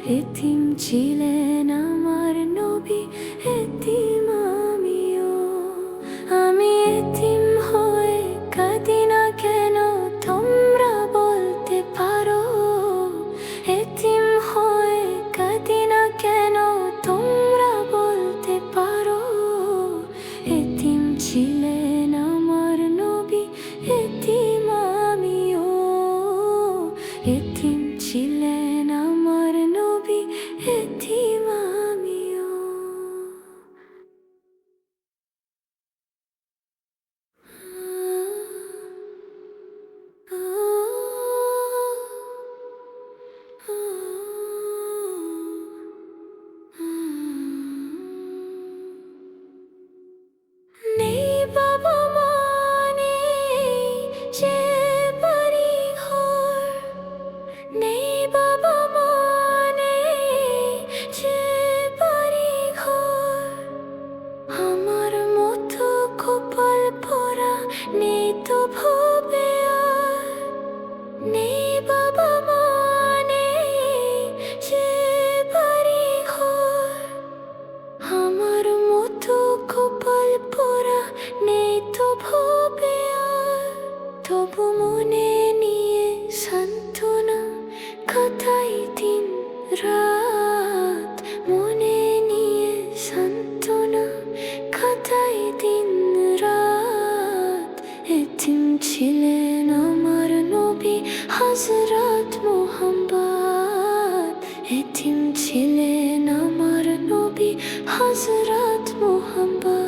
এতিম ছিলেন আমার নবী, এতিম আমিও। আমি এতিম হয়ে কাঁদি না কেন, তোমরা বলতে পারো? এতিম হয়ে কাঁদি না কেন, তোমরা বলতে পারো? এতিম ছিলেন আমার নবী, এতিম আমিও। এতিম ছিলেন আমার নবী, এতিম আমিও। নেই বাবা মা, নেই যে বাড়ি ঘর, নেই বাবা মা, নেই যে বাড়ি ঘর। আমার মতো কপাল পোড়া নেই তো ভবে আর। নেই বাবা মা, নেই যে বাড়ি ঘর। আমার মতো কপাল পোড়া নেই তো ভবে আর। তবু মনে নিয়ে সান্ত্বনা কাটাই দিন রাত, মনে নিয়ে সান্ত্বনা কাটাই দিন রাত। এতিম ছিলেন আমার নবী হযরত মুহাম্মদ, এতিম ছিলেন আমার নবী হযরত মুহাম্মদ।